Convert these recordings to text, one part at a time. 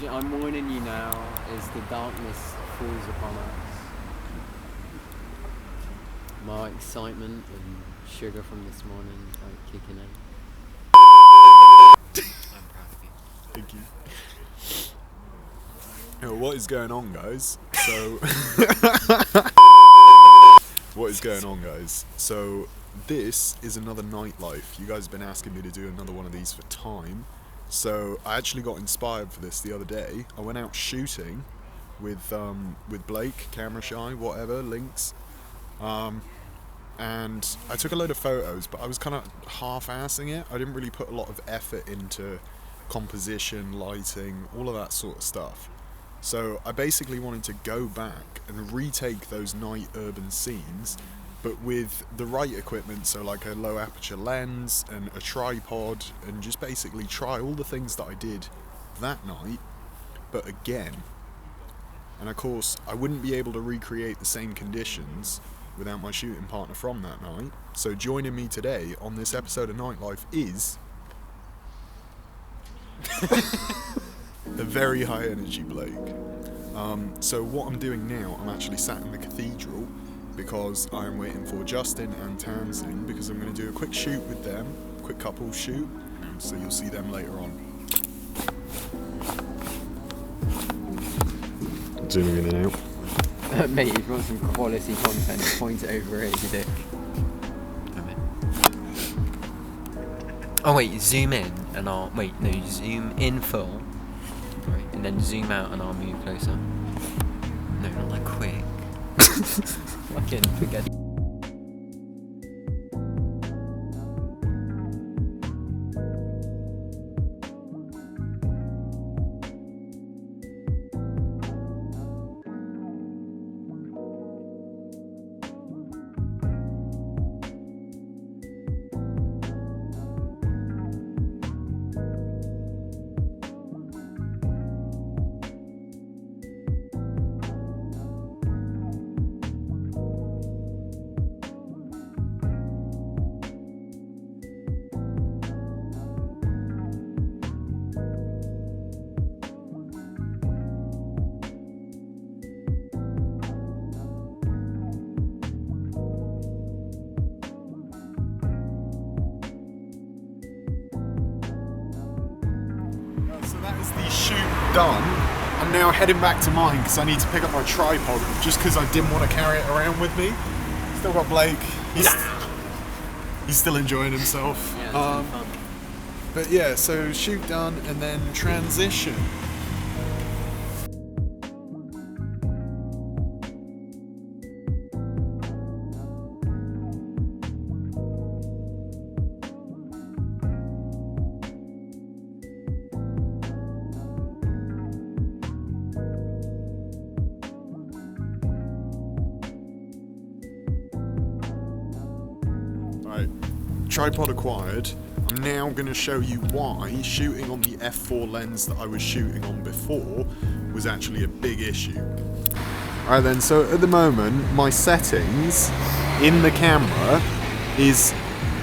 I'm warning you now as the darkness falls upon us. My excitement and sugar from this morning are kicking in. I'm proud of you. Thank you. What is going on, guys? So, what is going on, guys? So, this is another nightlife. You guys have been asking me to do another one of these for time. So, I actually got inspired for this the other day. I went out shooting with Blake, CameraShy, whatever, links. And I took a load of photos, but I was kind of half-assing it. I didn't really put a lot of effort into composition, lighting, all of that sort of stuff. So I basically wanted to go back and retake those night urban scenes, but with the right equipment, so like a low aperture lens and a tripod, and just basically try all the things that I did that night, but again. And of course, I wouldn't be able to recreate the same conditions without my shooting partner from that night. So joining me today on this episode of Nightlife is a very high energy Blake. So what I'm doing now, I'm actually sat in the cathedral because I'm waiting for Justin and Tamsin, because I'm going to do a quick shoot with them, quick couple shoot, so you'll see them later on. Zooming in and out. Mate, if you want some quality content, point it over here, you dick. Oh wait, zoom in and I'll... Wait, no, zoom in full. Right, and then zoom out and I'll move closer. No, not that quick. Fucking forget. So that is the shoot done. I'm now heading back to mine because I need to pick up my tripod, just because I didn't want to carry it around with me. Still got Blake. He's still enjoying himself. Yeah, it's been fun. But yeah, so shoot done and then transition. Right, tripod acquired. I'm now going to show you why shooting on the f4 lens that I was shooting on before was actually a big issue. Alright then, so at the moment my settings in the camera is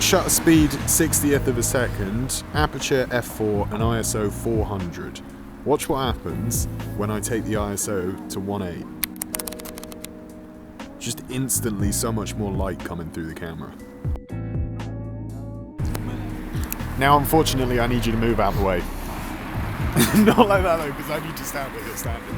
shutter speed 60th of a second, aperture f4 and ISO 400. Watch what happens when I take the ISO to 1.8. Just instantly so much more light coming through the camera. Now, unfortunately, I need you to move out of the way. Not like that, though, because I need to stand where you're standing.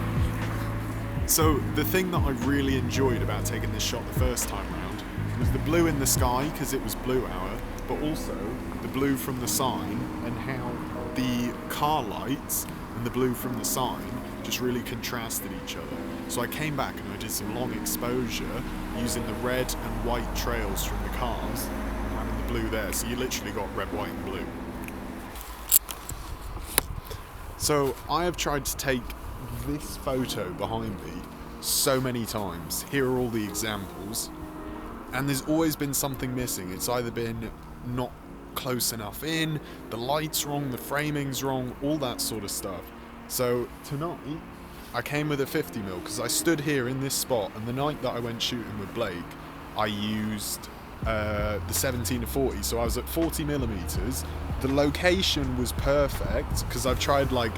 So, the thing that I really enjoyed about taking this shot the first time round was the blue in the sky, because it was blue hour, but also the blue from the sign and how the car lights and the blue from the sign just really contrasted each other. So I came back and I did some long exposure using the red and white trails from the cars, having the blue there, so you literally got red, white and blue. So I have tried to take this photo behind me so many times. Here are all the examples, and there's always been something missing. It's either been not close enough in, the light's wrong, the framing's wrong, all that sort of stuff. So tonight I came with a 50mm because I stood here in this spot, and the night that I went shooting with Blake I used the 17-40, so I was at 40mm. The location was perfect because I've tried like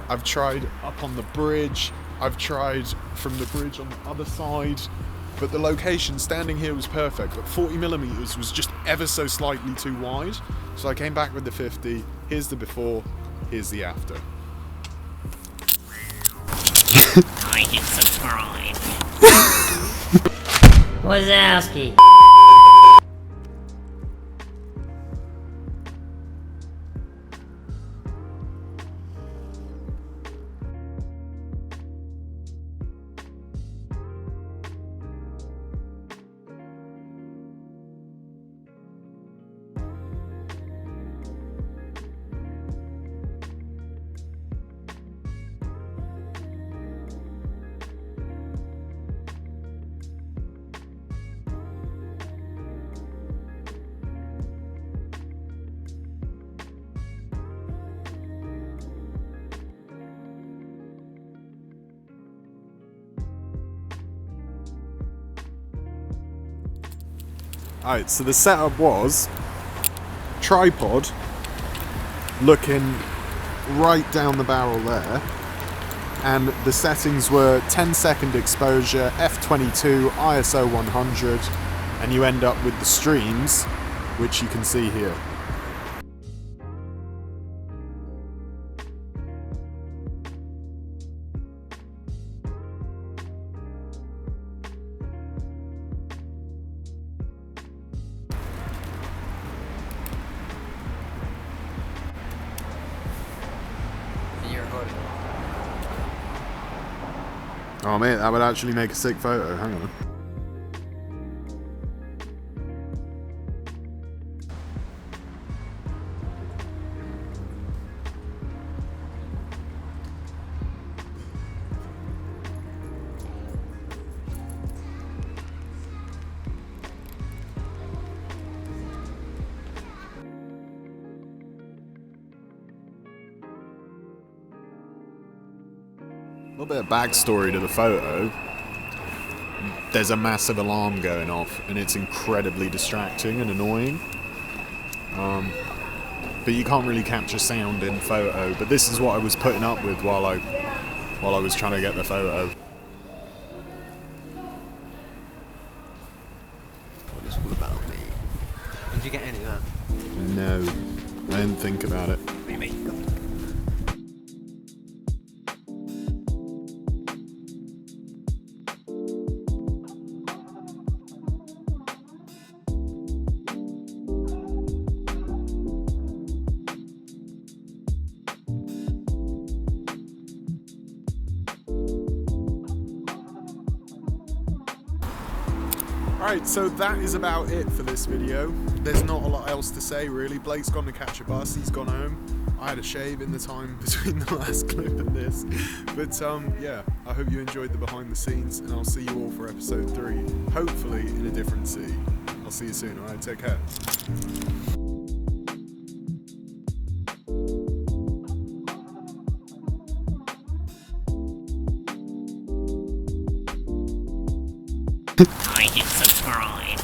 I've tried up on the bridge. I've tried from the bridge on the other side. But the location standing here was perfect. But 40mm was just ever so slightly too wide. So I came back with the 50. Here's the before. Here's the after. Like and subscribe. Wazowski. Alright, so the setup was tripod looking right down the barrel there, and the settings were 10-second exposure, f22, ISO 100, and you end up with the streams, which you can see here. Oh mate, that would actually make a sick photo, hang on. A little bit of backstory to the photo. There's a massive alarm going off and it's incredibly distracting and annoying. But you can't really capture sound in photo, but this is what I was putting up with while I was trying to get the photo. What is all about me? Did you get any of that? No, I didn't think about it. Maybe. Alright, so that is about it for this video. There's not a lot else to say really. Blake's gone to catch a bus, he's gone home. I had a shave in the time between the last clip and this. But yeah, I hope you enjoyed the behind the scenes and I'll see you all for episode 3. Hopefully in a different city. I'll see you soon, alright? Take care. Like and subscribe.